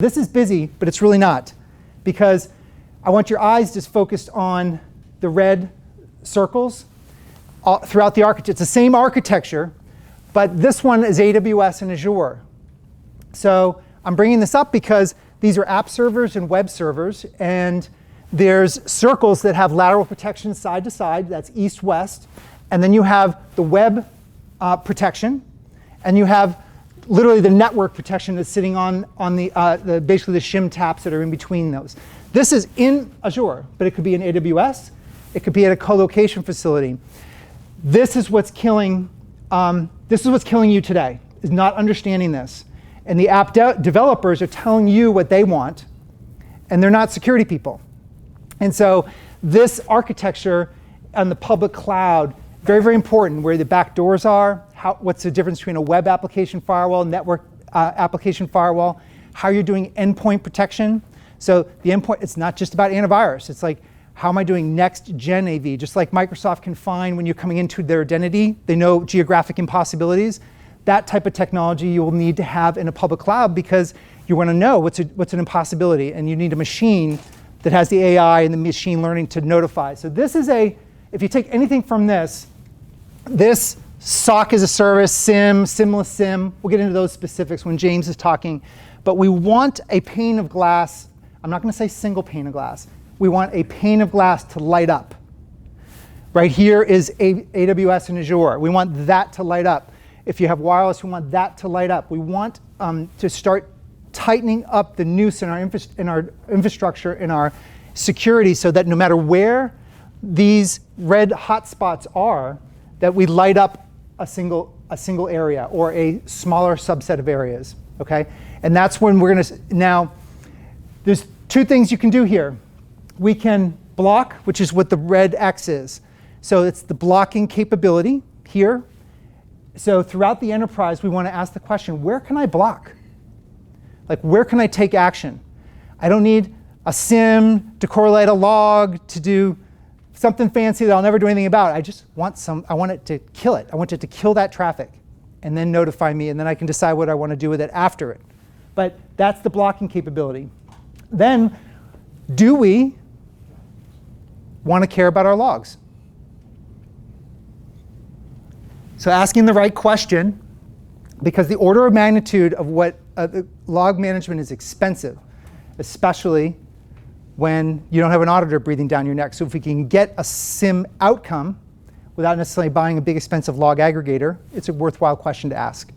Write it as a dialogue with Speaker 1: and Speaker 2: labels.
Speaker 1: This is busy, but it's really not, because I want your eyes just focused on the red circles throughout the architecture. It's the same architecture, but this one is AWS and Azure. So I'm bringing this up because these are app servers and web servers, and there's circles that have lateral protection side to side, that's east-west, and then you have the web protection, and you have literally the network protection that's sitting on basically the shim taps that are in between those. This is in Azure, but it could be in AWS. It could be at a co-location facility. This is what's killing you today, is not understanding this. And the app developers are telling you what they want, and they're not security people. And so this architecture on the public cloud, very, very important, where the back doors are, what's the difference between a web application firewall, network application firewall, how you're doing endpoint protection. So the endpoint, it's not just about antivirus. It's like, how am I doing next gen AV? Just like Microsoft can find when you're coming into their identity, they know geographic impossibilities. That type of technology you will need to have in a public cloud, because you want to know what's an impossibility, and you need a machine that has the AI and the machine learning to notify. So this is if you take anything from this SOC as a service, SIM, SIMless SIM, we'll get into those specifics when James is talking, but we want a pane of glass. I'm not going to say single pane of glass. We want a pane of glass to light up. Right here is AWS and Azure. We want that to light up. If you have wireless, we want that to light up. We want to start tightening up the noose in our infrastructure, in our security, so that no matter where these red hotspots are, that we light up a single area or a smaller subset of areas, okay? And that's when we're gonna, now, there's two things you can do here. We can block, which is what the red X is. So it's the blocking capability here. So throughout the enterprise, we wanna ask the question, where can I block? Like, where can I take action? I don't need a SIM to correlate a log to do something fancy that I'll never do anything about. I just want I want it to kill it. I want it to kill that traffic and then notify me, and then I can decide what I want to do with it after it. But that's the blocking capability. Then, do we want to care about our logs? So asking the right question, because the order of magnitude of what the log management is expensive, especially when you don't have an auditor breathing down your neck. So if we can get a SIM outcome without necessarily buying a big expensive log aggregator, it's a worthwhile question to ask.